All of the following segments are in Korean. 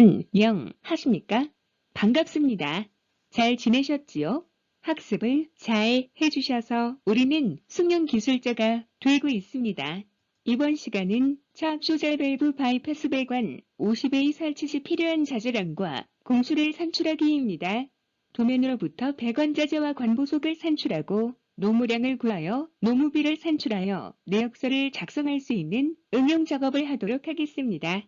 안녕하십니까? 반갑습니다. 잘 지내셨지요? 학습을 잘 해주셔서 우리는 숙련 기술자가 되고 있습니다. 이번 시간은 차 조절 밸브 바이패스 배관 50A 설치 시 필요한 자재량과 공수를 산출하기입니다. 도면으로부터 배관 자재와 관보속을 산출하고 노무량을 구하여 노무비를 산출하여 내역서를 작성할 수 있는 응용 작업을 하도록 하겠습니다.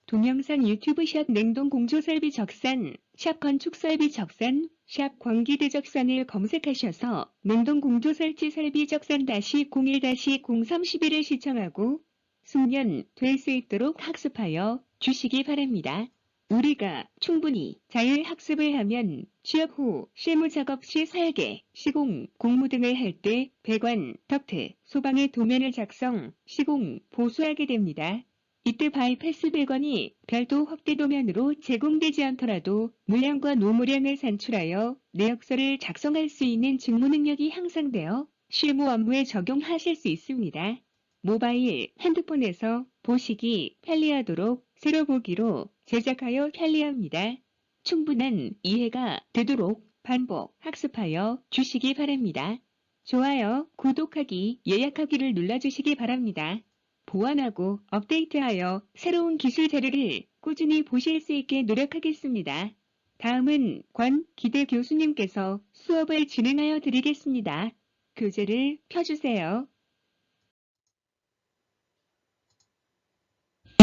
동영상 유튜브 샵 냉동 공조 설비 적산, 샵 건축 설비 적산, 샵 광기대 적산을 검색하셔서 냉동 공조 설치 설비 적산 -01-031을 시청하고 숙련 될 수 있도록 학습하여 주시기 바랍니다. 우리가 충분히 자율학습을 하면 취업 후 실무작업 시 설계, 시공, 공무 등을 할 때 배관, 덕트, 소방의 도면을 작성, 시공, 보수하게 됩니다. 이때 바이패스 배관이 별도 확대 도면으로 제공되지 않더라도 물량과 노무량을 산출하여 내역서를 작성할 수 있는 직무 능력이 향상되어 실무 업무에 적용하실 수 있습니다. 모바일, 핸드폰에서 보시기 편리하도록 새로 보기로 제작하여 편리합니다. 충분한 이해가 되도록 반복 학습하여 주시기 바랍니다. 좋아요, 구독하기, 예약하기를 눌러주시기 바랍니다. 보완하고 업데이트하여 새로운 기술 자료를 꾸준히 보실 수 있게 노력하겠습니다. 다음은 권기대 교수님께서 수업을 진행하여 드리겠습니다. 교재를 펴주세요.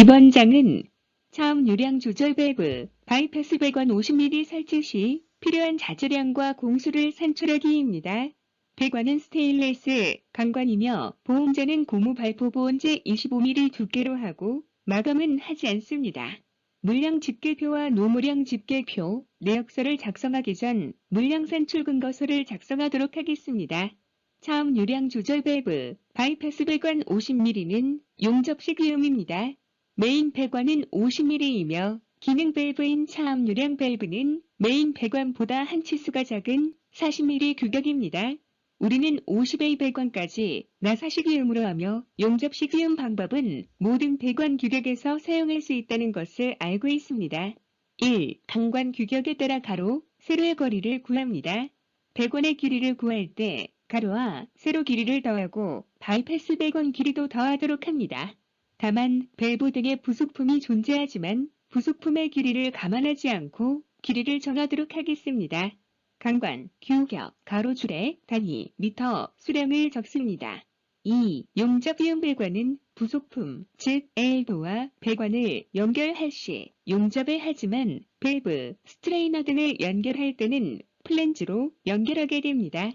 이번 장은 차음 유량 조절 밸브, 바이패스 배관 50mm 설치 시 필요한 자재량과 공수를 산출하기입니다. 배관은 스테인레스 강관이며 보온재는 고무 발포 보온재 25mm 두께로 하고 마감은 하지 않습니다. 물량 집계표와 노무량 집계표, 내역서를 작성하기 전 물량 산출 근거서를 작성하도록 하겠습니다. 차음 유량 조절 밸브, 바이패스 배관 50mm는 용접식 유음입니다. 메인 배관은 50mm이며 기능 밸브인 차음 유량 밸브는 메인 배관보다 한 치수가 작은 40mm 규격입니다. 우리는 50A 배관까지 나사식이음으로 하며 용접식이음 방법은 모든 배관 규격에서 사용할 수 있다는 것을 알고 있습니다. 1. 강관 규격에 따라 가로, 세로의 거리를 구합니다. 배관의 길이를 구할 때 가로와 세로 길이를 더하고 바이패스 배관 길이도 더하도록 합니다. 다만 밸브 등의 부속품이 존재하지만 부속품의 길이를 감안하지 않고 길이를 정하도록 하겠습니다. 강관, 규격, 가로줄에 단위, 미터, 수량을 적습니다. 2. 용접이음 배관은 부속품, 즉 엘보와 배관을 연결할 시 용접을 하지만 밸브, 스트레이너 등을 연결할 때는 플랜지로 연결하게 됩니다.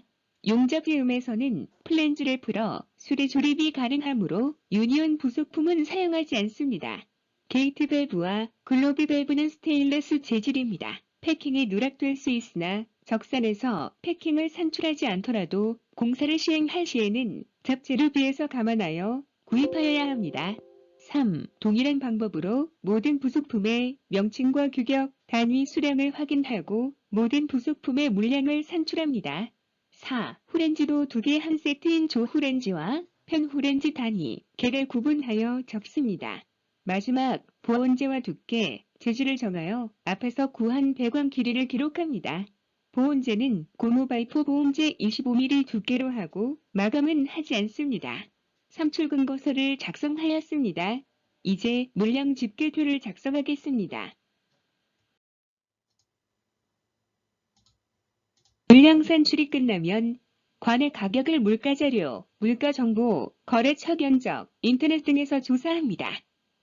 용접이음에서는 플랜지를 풀어 수리 조립이 가능하므로 유니온 부속품은 사용하지 않습니다. 게이트 밸브와 글로비 밸브는 스테인레스 재질입니다. 패킹이 누락될 수 있으나 적산에서 패킹을 산출하지 않더라도 공사를 시행할 시에는 잡재를 비해서 감안하여 구입하여야 합니다. 3. 동일한 방법으로 모든 부속품의 명칭과 규격, 단위 수량을 확인하고 모든 부속품의 물량을 산출합니다. 4. 후렌지도 2개 한 세트인 조후렌지와 편후렌지 단위, 개를 구분하여 적습니다. 마지막 보온재와 두께, 재질을 정하여 앞에서 구한 배관 길이를 기록합니다. 보온재는 고무 발포 보온재 25mm 두께로 하고 마감은 하지 않습니다. 산출 근거서를 작성하였습니다. 이제 물량 집계표를 작성하겠습니다. 물량 산출이 끝나면 관의 가격을 물가자료, 물가정보, 거래처 견적, 인터넷 등에서 조사합니다.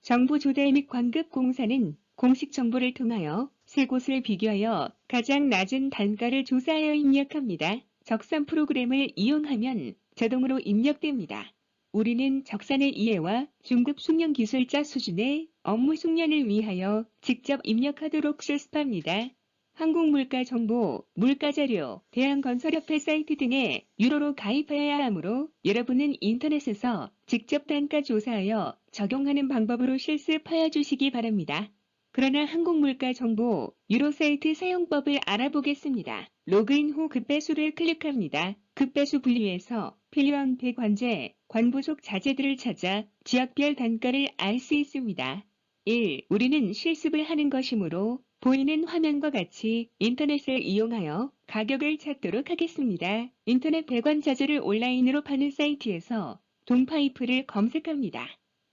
정보 조달 및 관급 공사는 공식 정보를 통하여 세 곳을 비교하여 가장 낮은 단가를 조사하여 입력합니다. 적산 프로그램을 이용하면 자동으로 입력됩니다. 우리는 적산의 이해와 중급 숙련 기술자 수준의 업무 숙련을 위하여 직접 입력하도록 실습합니다. 한국물가정보, 물가자료, 대한건설협회 사이트 등에 유료로 가입하여야 하므로 여러분은 인터넷에서 직접 단가 조사하여 적용하는 방법으로 실습하여 주시기 바랍니다. 그러나 한국물가정보, 유료 사이트 사용법을 알아보겠습니다. 로그인 후 급배수를 클릭합니다. 급배수 분류에서 필요한 배관재, 관부속 자재들을 찾아 지역별 단가를 알 수 있습니다. 1. 우리는 실습을 하는 것이므로 보이는 화면과 같이 인터넷을 이용하여 가격을 찾도록 하겠습니다. 인터넷 배관 자재를 온라인으로 파는 사이트에서 동파이프를 검색합니다.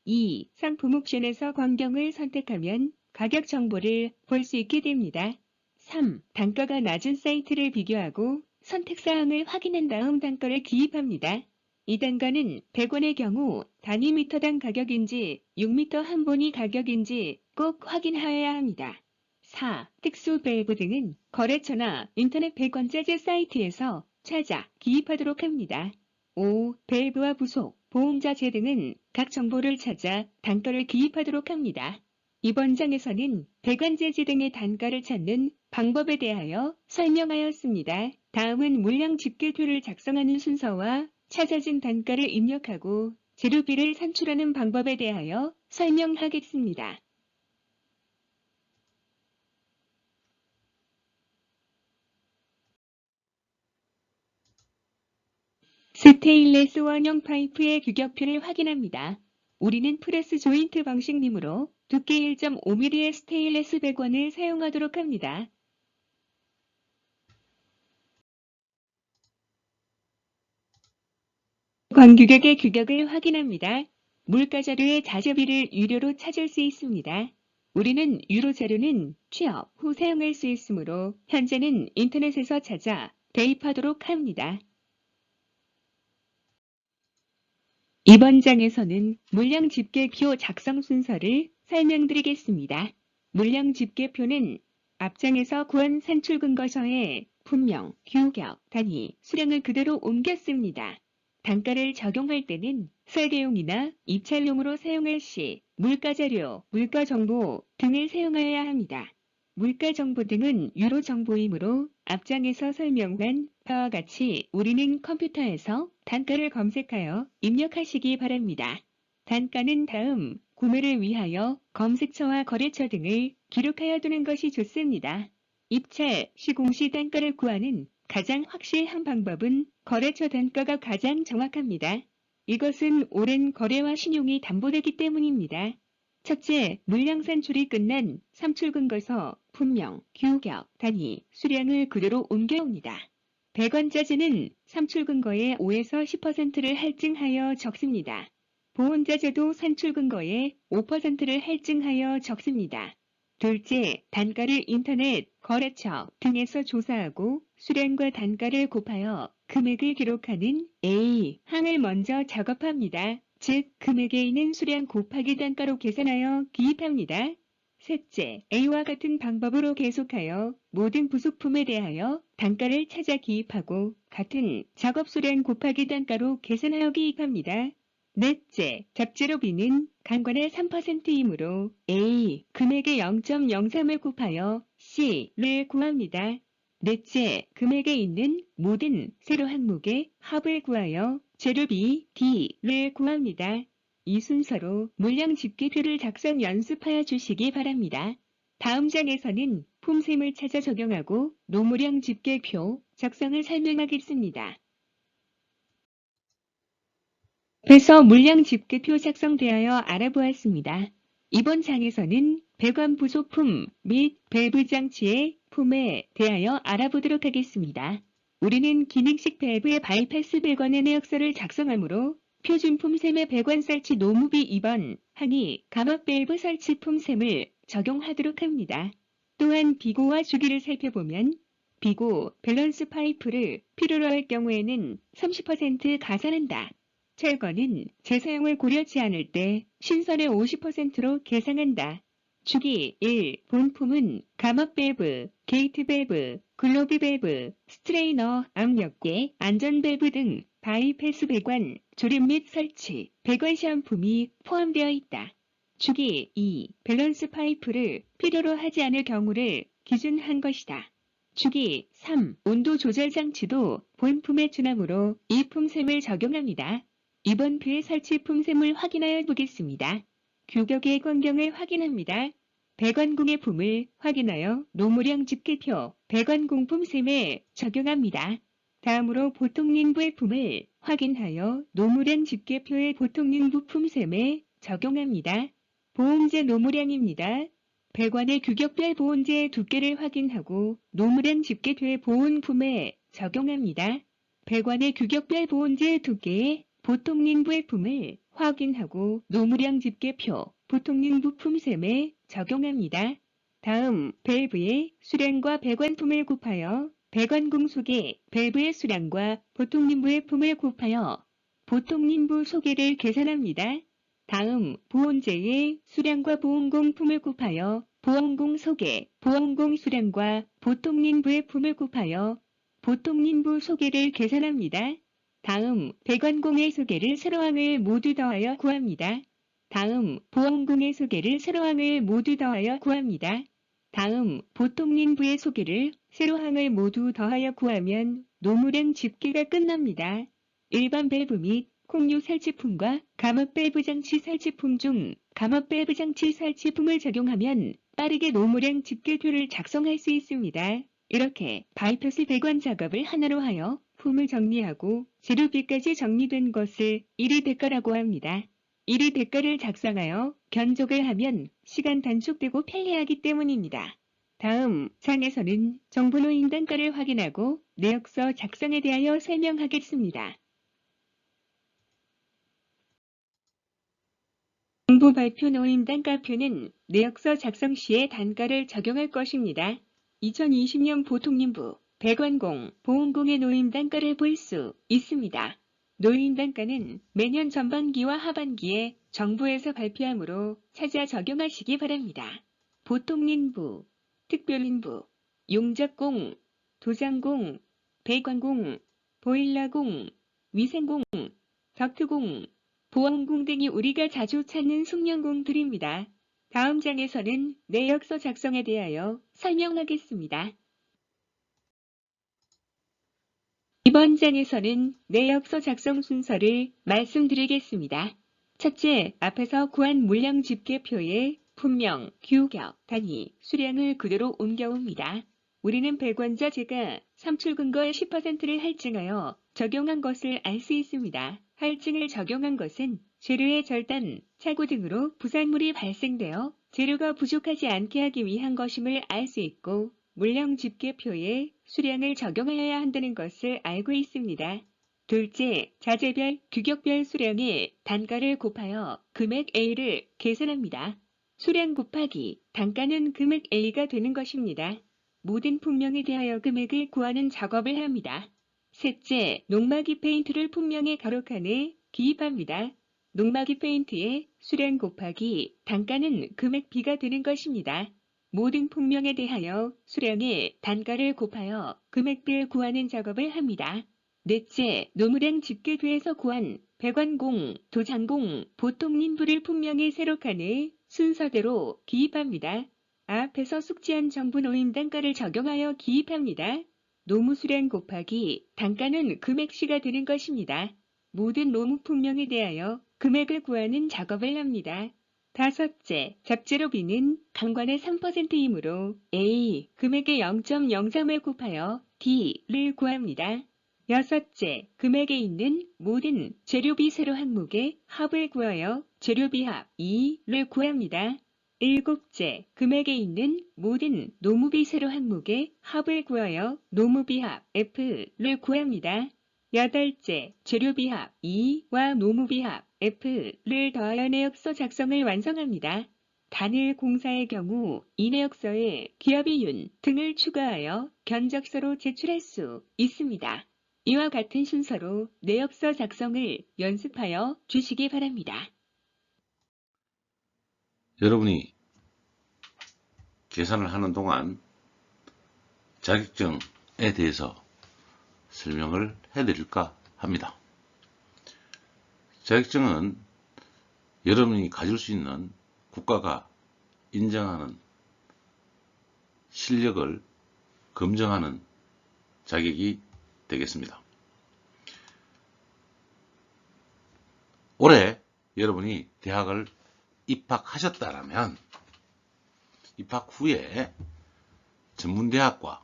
2. 상품 옵션에서 광경을 선택하면 가격 정보를 볼 수 있게 됩니다. 3. 단가가 낮은 사이트를 비교하고 선택사항을 확인한 다음 단가를 기입합니다. 이 단가는 100원의 경우 단위 미터당 가격인지 6미터 한 본위 가격인지 꼭 확인하여야 합니다. 4. 특수 밸브 등은 거래처나 인터넷 배관자재 사이트에서 찾아 기입하도록 합니다. 5. 밸브와 부속, 보험자재 등은 각 정보를 찾아 단가를 기입하도록 합니다. 이번 장에서는 배관재질 등의 단가를 찾는 방법에 대하여 설명하였습니다. 다음은 물량 집계표를 작성하는 순서와 찾아진 단가를 입력하고 재료비를 산출하는 방법에 대하여 설명하겠습니다. 스테인레스 원형 파이프의 규격표를 확인합니다. 우리는 프레스 조인트 방식이므로 두께 1.5mm의 스테인레스 배관을 사용하도록 합니다. 관규격의 규격을 확인합니다. 물가 자료의 자재비를 유료로 찾을 수 있습니다. 우리는 유로 자료는 취업 후 사용할 수 있으므로 현재는 인터넷에서 찾아 대입하도록 합니다. 이번 장에서는 물량 집계표 작성 순서를 설명드리겠습니다. 물량 집계표는 앞장에서 구한 산출 근거서에 품명, 규격, 단위, 수량을 그대로 옮겼습니다. 단가를 적용할 때는 설계용이나 입찰용으로 사용할 시 물가자료, 물가정보 등을 사용하여야 합니다. 물가정보 등은 유로 정보이므로 앞장에서 설명한 바와 같이 우리는 컴퓨터에서 단가를 검색하여 입력하시기 바랍니다. 단가는 다음 구매를 위하여 검색처와 거래처 등을 기록하여 두는 것이 좋습니다. 입찰, 시공시 단가를 구하는 가장 확실한 방법은 거래처 단가가 가장 정확합니다. 이것은 오랜 거래와 신용이 담보되기 때문입니다. 첫째, 물량 산출이 끝난 산출근거서, 품명, 규격, 단위, 수량을 그대로 옮겨옵니다. 배관자재는 산출근거의 5에서 10%를 할증하여 적습니다. 보온자재도 산출근거의 5%를 할증하여 적습니다. 둘째, 단가를 인터넷, 거래처 등에서 조사하고 수량과 단가를 곱하여 금액을 기록하는 A 항을 먼저 작업합니다. 즉, 금액에 있는 수량 곱하기 단가로 계산하여 기입합니다. 셋째, A와 같은 방법으로 계속하여 모든 부속품에 대하여 단가를 찾아 기입하고 같은 작업 수량 곱하기 단가로 계산하여 기입합니다. 넷째, 잡재료비는 간관의 3%이므로 A 금액의 0.03을 곱하여 C를 구합니다. 넷째, 금액에 있는 모든 세로 항목의 합을 구하여 재료비 D를 구합니다. 이 순서로 물량 집계표를 작성 연습하여 주시기 바랍니다. 다음 장에서는 품셈을 찾아 적용하고 노무량 집계표 작성을 설명하겠습니다. 그래서 물량 집계표 작성되어 알아보았습니다. 이번 장에서는 배관 부속품 및 밸브 장치의 품에 대하여 알아보도록 하겠습니다. 우리는 기능식 밸브의 바이패스 배관의 내역서를 작성하므로 표준 품셈의 배관 설치 노무비 2번 항이 감압 밸브 설치 품셈을 적용하도록 합니다. 또한 비고와 주기를 살펴보면 비고, 밸런스 파이프를 필요로 할 경우에는 30% 가산한다. 철거는 재사용을 고려치 않을 때 신선의 50%로 계상한다. 주기 1. 본품은 감압 밸브, 게이트 밸브, 글로비 밸브, 스트레이너, 압력계, 안전 밸브 등 바이패스 배관, 조립 및 설치, 배관 시험품이 포함되어 있다. 주기 2. 밸런스 파이프를 필요로 하지 않을 경우를 기준한 것이다. 주기 3. 온도 조절 장치도 본품에 준하므로 이 품셈을 적용합니다. 이번 표의 설치 품셈을 확인하여 보겠습니다. 규격의 광경을 확인합니다. 배관공의 품을 확인하여 노무량 집계표 배관공 품셈에 적용합니다. 다음으로 보통링부의 품을 확인하여 노무량 집계표의 보통링부 품셈에 적용합니다. 보온재 노무량입니다. 배관의 규격별 보온재의 두께를 확인하고 노무량 집게돼 보온품에 적용합니다. 배관의 규격별 보온재의 두께에 보통링 부액품을 확인하고 노무량 집게표 보통링 부품셈에 적용합니다. 다음 밸브의 수량과 배관품을 곱하여 배관공 속에 밸브의 수량과 보통림부의 품을 곱하여 보통림부 소개를 계산합니다. 다음 보온재의 수량과 보온공 품을 곱하여 보온공 소개, 보온공 수량과 보통림부의 품을 곱하여 보통림부 소개를 계산합니다. 다음 배관공의 소개를 세로항을 모두 더하여 구합니다. 다음 보온공의 소개를 세로항을 모두 더하여 구합니다. 다음 보통림부의 소개를 세로항을 모두 더하여 구하면 노무량 집계가 끝납니다. 일반 밸브 및 콩류 살치품과 감압 밸브 장치 살치품 중 감압 밸브 장치 살치품을 적용하면 빠르게 노무량 집계표를 작성할 수 있습니다. 이렇게 바이패스 배관 작업을 하나로 하여 품을 정리하고 재료비까지 정리된 것을 1위 대가라고 합니다. 1위 대가를 작성하여 견적을 하면 시간 단축되고 편리하기 때문입니다. 다음 장에서는 정보노임 단가를 확인하고 내역서 작성에 대하여 설명하겠습니다. 정부 발표 노임 단가표는 내역서 작성 시에 단가를 적용할 것입니다. 2020년 보통림부, 배관공, 보온공의 노임 단가를 볼 수 있습니다. 노임 단가는 매년 전반기와 하반기에 정부에서 발표하므로 찾아 적용하시기 바랍니다. 보통림부, 특별림부, 용접공, 도장공, 배관공, 보일러공, 위생공, 덕트공, 보온공 등이 우리가 자주 찾는 숙련공들입니다. 다음 장에서는 내역서 작성에 대하여 설명하겠습니다. 이번 장에서는 내역서 작성 순서를 말씀드리겠습니다. 첫째, 앞에서 구한 물량 집계표에 품명, 규격, 단위, 수량을 그대로 옮겨옵니다. 우리는 배관자 재가 삼출 근거의 10%를 할증하여 적용한 것을 알 수 있습니다. 할증을 적용한 것은 재료의 절단, 착오 등으로 부산물이 발생되어 재료가 부족하지 않게 하기 위한 것임을 알 수 있고 물량 집계표에 수량을 적용하여야 한다는 것을 알고 있습니다. 둘째, 자재별, 규격별 수량의 단가를 곱하여 금액 A를 계산합니다. 수량 곱하기 단가는 금액 A가 되는 것입니다. 모든 품명에 대하여 금액을 구하는 작업을 합니다. 셋째, 녹막이 페인트를 품명의 가로칸에 기입합니다. 녹막이 페인트의 수량 곱하기 단가는 금액 B가 되는 것입니다. 모든 품명에 대하여 수량의 단가를 곱하여 금액비를 구하는 작업을 합니다. 넷째, 노무량 집계도에서 구한 배관공, 도장공, 보통림부를 품명의 세로칸에 순서대로 기입합니다. 앞에서 숙지한 정부 노임 단가를 적용하여 기입합니다. 노무 수량 곱하기 단가는 금액 C가 되는 것입니다. 모든 노무 품명에 대하여 금액을 구하는 작업을 합니다. 다섯째, 잡재료 B는 강관의 3%이므로 A, 금액의 0.03을 곱하여 D를 구합니다. 여섯째, 금액에 있는 모든 재료비 세로 항목의 합을 구하여 재료비 합 2를 구합니다. 일곱째, 금액에 있는 모든 노무비 세로 항목의 합을 구하여 노무비 합 F를 구합니다. 여덟째, 재료비 합 2와 노무비 합 F를 더하여 내역서 작성을 완성합니다. 단일 공사의 경우 이 내역서에 기업이윤 등을 추가하여 견적서로 제출할 수 있습니다. 이와 같은 순서로 내역서 작성을 연습하여 주시기 바랍니다. 여러분이 계산을 하는 동안 자격증에 대해서 설명을 해드릴까 합니다. 자격증은 여러분이 가질 수 있는 국가가 인정하는 실력을 검증하는 자격이 되겠습니다. 올해 여러분이 대학을 입학하셨다면 입학 후에 전문대학과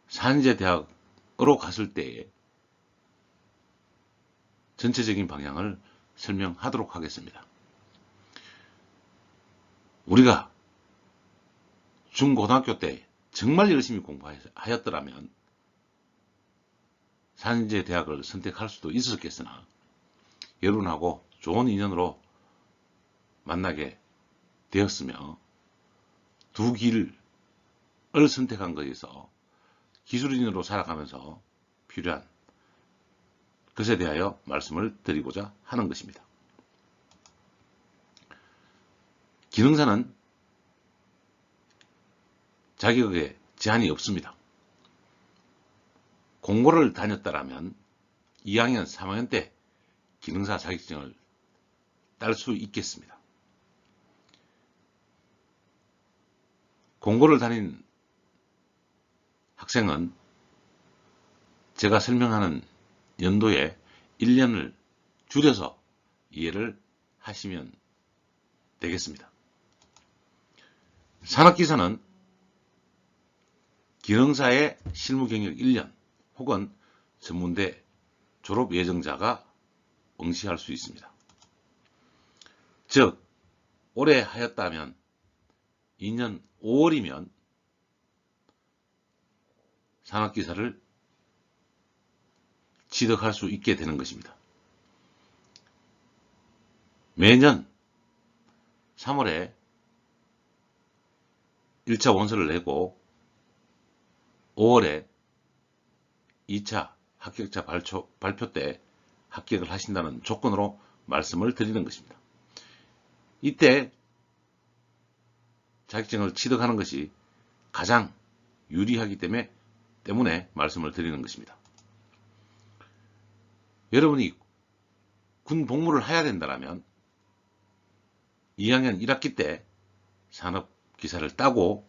산의제대학으로 갔을 때의 전체적인 방향을 설명하도록 하겠습니다. 우리가 중고등학교 때 정말 열심히 공부하였더라면 4년제 대학을 선택할 수도 있었겠으나 여러분하고 좋은 인연으로 만나게 되었으며 두 길을 선택한 것에서 기술인으로 살아가면서 필요한 것에 대하여 말씀을 드리고자 하는 것입니다. 기능사는 자격에 제한이 없습니다. 공고를 다녔다라면 2학년, 3학년 때 기능사 자격증을 딸 수 있겠습니다. 공고를 다닌 학생은 제가 설명하는 연도에 1년을 줄여서 이해를 하시면 되겠습니다. 산업기사는 기능사의 실무 경력 1년 혹은 전문대 졸업 예정자가 응시할 수 있습니다. 즉, 올해 하였다면 2년 5월이면 산업기사를 취득할 수 있게 되는 것입니다. 매년 3월에 1차 원서를 내고 5월에 2차 합격자 발표 때 합격을 하신다는 조건으로 말씀을 드리는 것입니다. 이때 자격증을 취득하는 것이 가장 유리하기 때문에 말씀을 드리는 것입니다. 여러분이 군 복무를 해야 된다면 2학년 1학기 때 산업기사를 따고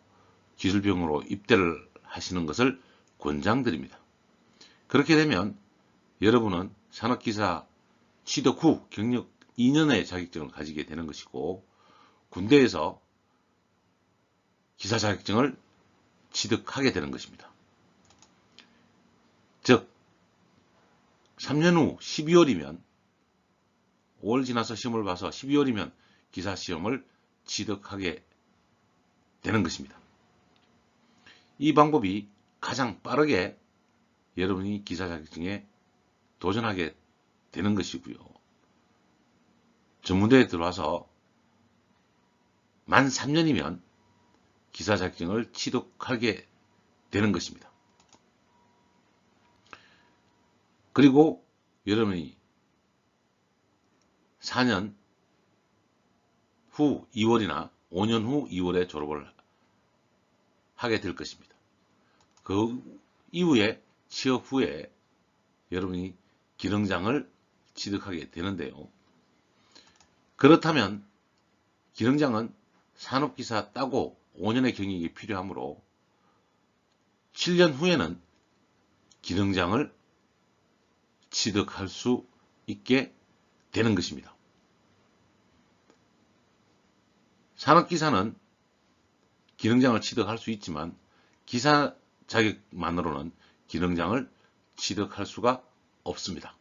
기술병으로 입대를 하시는 것을 권장드립니다. 그렇게 되면 여러분은 산업기사 취득 후 경력 2년의 자격증을 가지게 되는 것이고 군대에서 기사 자격증을 취득하게 되는 것입니다. 즉 3년 후 12월이면 5월 지나서 시험을 봐서 12월이면 기사 시험을 취득하게 되는 것입니다. 이 방법이 가장 빠르게 여러분이 기사 자격증에 도전하게 되는 것이고요. 전문대에 들어와서 만 3년이면 기사 자격증을 취득하게 되는 것입니다. 그리고 여러분이 4년 후 2월이나 5년 후 2월에 졸업을 하게 될 것입니다. 그 이후에 취업 후에 여러분이 기능장을 취득하게 되는데요. 그렇다면 기능장은 산업기사 따고 5년의 경력이 필요하므로 7년 후에는 기능장을 취득할 수 있게 되는 것입니다. 산업기사는 기능장을 취득할 수 있지만 기사 자격만으로는 기능장을 취득할 수가 없습니다.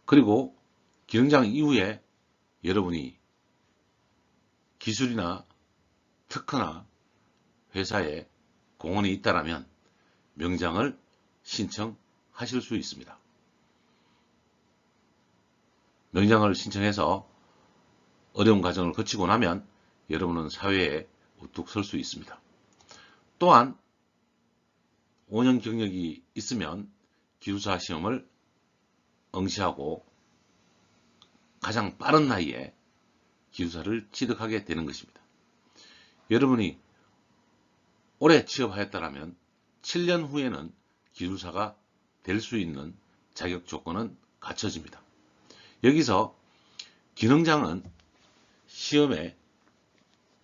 그리고 기능장 이후에 여러분이 기술이나 특허나 회사에 공헌이 있다면 명장을 신청하실 수 있습니다. 명장을 신청해서 어려운 과정을 거치고 나면 여러분은 사회에 우뚝 설 수 있습니다. 또한 5년 경력이 있으면 기술사 시험을 응시하고 가장 빠른 나이에 기술사를 취득하게 되는 것입니다. 여러분이 올해 취업하였다면 7년 후에는 기술사가 될 수 있는 자격 조건은 갖춰집니다. 여기서 기능장은 시험의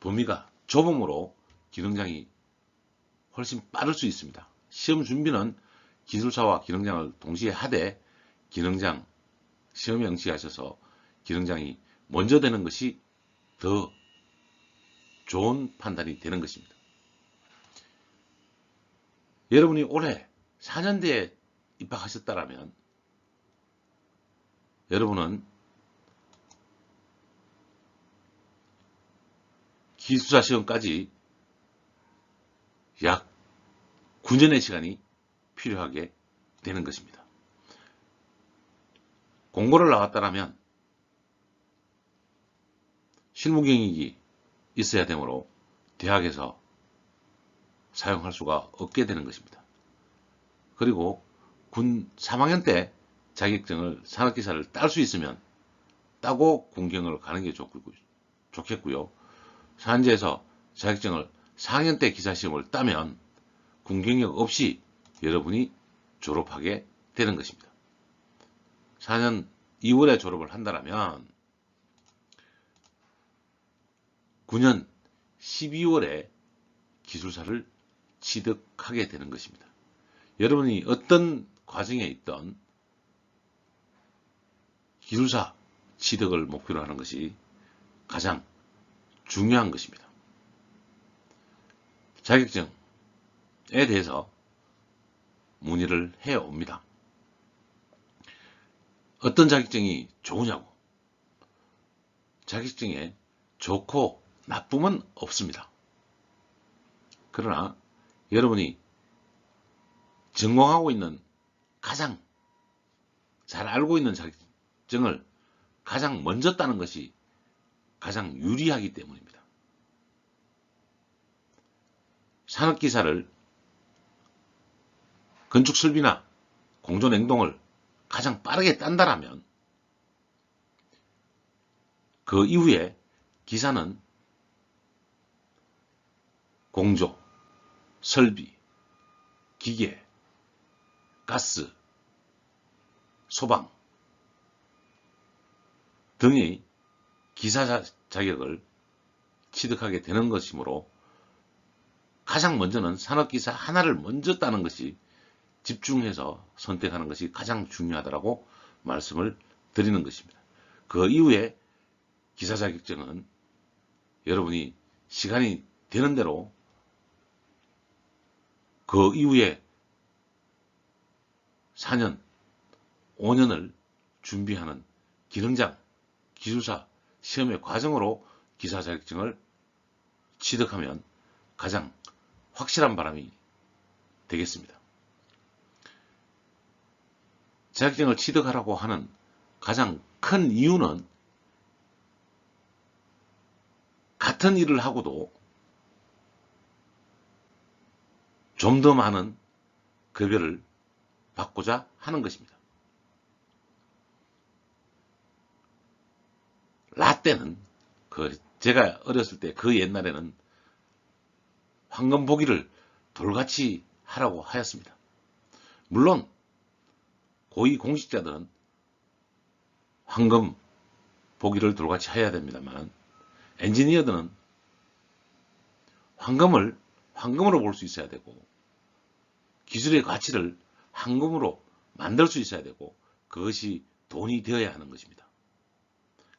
범위가 좁음으로 기능장이 훨씬 빠를 수 있습니다. 시험 준비는 기술사와 기능장을 동시에 하되 기능장 시험에 응시하셔서 기능장이 먼저 되는 것이 더 좋은 판단이 되는 것입니다. 여러분이 올해 4년대에 입학하셨다면 여러분은 기술사 시험까지 약 9년의 시간이 필요하게 되는 것입니다. 공고를 나왔다라면 실무 경력이 있어야 되므로 대학에서 사용할 수가 없게 되는 것입니다. 그리고 군 3학년 때 자격증을 산업기사를 딸 수 있으면 따고 군경을 가는 게 좋겠고요. 산지에서 자격증을 4학년 때 기사시험을 따면 군경력 없이 여러분이 졸업하게 되는 것입니다. 4년 2월에 졸업을 한다면 9년 12월에 기술사를 취득하게 되는 것입니다. 여러분이 어떤 과정에 있던 기술사 취득을 목표로 하는 것이 가장 중요한 것입니다. 자격증에 대해서 문의를 해 옵니다. 어떤 자격증이 좋으냐고. 자격증에 좋고 나쁨은 없습니다. 그러나 여러분이 전공하고 있는 가장 잘 알고 있는 자격증을 가장 먼저 따는 것이 가장 유리하기 때문입니다. 산업기사를 건축설비나 공조냉동을 가장 빠르게 딴다라면 그 이후에 기사는 공조, 설비, 기계, 가스, 소방 등의 기사 자격을 취득하게 되는 것이므로 가장 먼저는 산업기사 하나를 먼저 따는 것이 집중해서 선택하는 것이 가장 중요하다고 말씀을 드리는 것입니다. 그 이후에 기사 자격증은 여러분이 시간이 되는 대로 그 이후에 4년, 5년을 준비하는 기능장, 기술사 시험의 과정으로 기사 자격증을 취득하면 가장 확실한 바람이 되겠습니다. 자격증을 취득하라고 하는 가장 큰 이유는 같은 일을 하고도 좀 더 많은 급여를 받고자 하는 것입니다. 라떼는 제가 어렸을 때 그 옛날에는 황금 보기를 돌같이 하라고 하였습니다. 물론 고위 공직자들은 황금 보기를 돌같이 해야 됩니다만 엔지니어들은 황금을 황금으로 볼 수 있어야 되고 기술의 가치를 황금으로 만들 수 있어야 되고 그것이 돈이 되어야 하는 것입니다.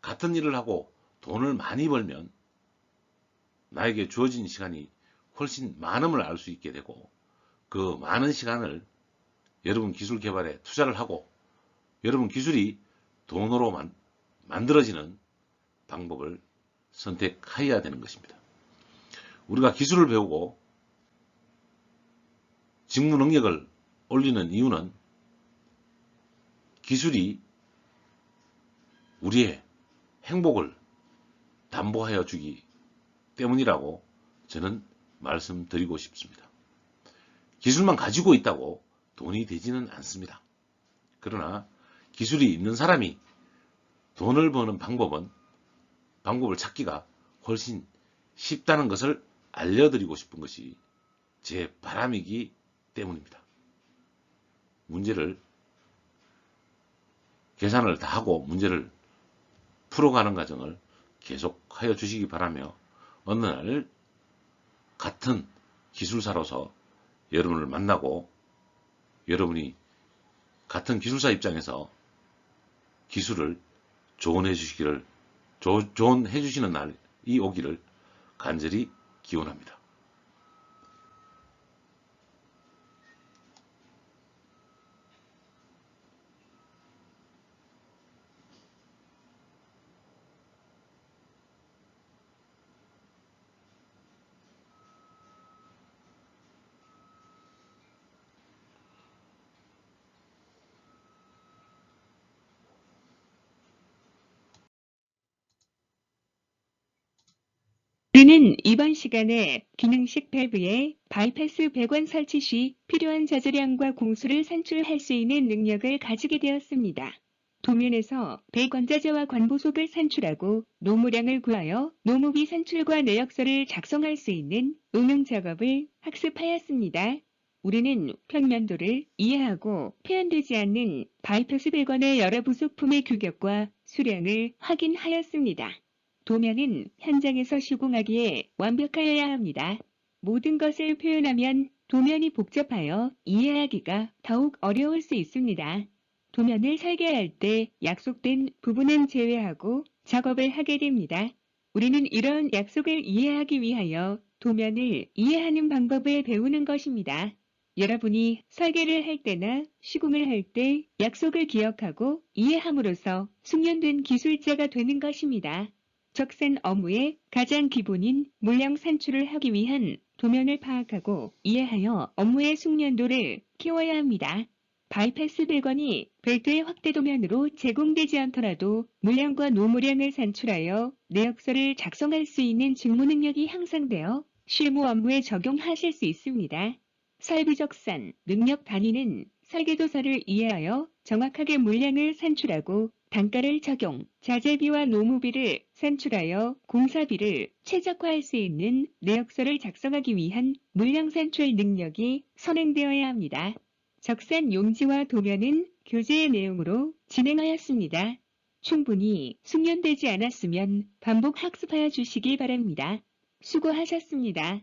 같은 일을 하고 돈을 많이 벌면 나에게 주어진 시간이 훨씬 많음을 알 수 있게 되고 그 많은 시간을 여러분 기술 개발에 투자를 하고 여러분 기술이 돈으로 만들어지는 방법을 선택해야 되는 것입니다. 우리가 기술을 배우고 직무 능력을 올리는 이유는 기술이 우리의 행복을 담보하여 주기 때문이라고 저는 말씀드리고 싶습니다. 기술만 가지고 있다고 돈이 되지는 않습니다. 그러나 기술이 있는 사람이 돈을 버는 방법을 찾기가 훨씬 쉽다는 것을 알려드리고 싶은 것이 제 바람이기 때문입니다. 문제를 계산을 다 하고 문제를 풀어가는 과정을 계속하여 주시기 바라며 어느 날 같은 기술사로서 여러분을 만나고 여러분이 같은 기술사 입장에서 기술을 조언해 주시는 날이 오기를 간절히 기원합니다. 우리는 이번 시간에 기능식 밸브의 바이패스 배관 설치 시 필요한 자재량과 공수를 산출할 수 있는 능력을 가지게 되었습니다. 도면에서 배관자재와 관보속을 산출하고 노무량을 구하여 노무비 산출과 내역서를 작성할 수 있는 응용 작업을 학습하였습니다. 우리는 평면도를 이해하고 표현되지 않는 바이패스 배관의 여러 부속품의 규격과 수량을 확인하였습니다. 도면은 현장에서 시공하기에 완벽하여야 합니다. 모든 것을 표현하면 도면이 복잡하여 이해하기가 더욱 어려울 수 있습니다. 도면을 설계할 때 약속된 부분은 제외하고 작업을 하게 됩니다. 우리는 이런 약속을 이해하기 위하여 도면을 이해하는 방법을 배우는 것입니다. 여러분이 설계를 할 때나 시공을 할 때 약속을 기억하고 이해함으로써 숙련된 기술자가 되는 것입니다. 적산 업무의 가장 기본인 물량 산출을 하기 위한 도면을 파악하고 이해하여 업무의 숙련도를 키워야 합니다. 바이패스 배관이 별도의 확대 도면으로 제공되지 않더라도 물량과 노무량을 산출하여 내역서를 작성할 수 있는 직무 능력이 향상되어 실무 업무에 적용하실 수 있습니다. 설비적산, 능력 단위는 설계도서를 이해하여 정확하게 물량을 산출하고 단가를 적용, 자재비와 노무비를 산출하여 공사비를 최적화할 수 있는 내역서를 작성하기 위한 물량 산출 능력이 선행되어야 합니다. 적산 용지와 도면은 교재의 내용으로 진행하였습니다. 충분히 숙련되지 않았으면 반복 학습하여 주시기 바랍니다. 수고하셨습니다.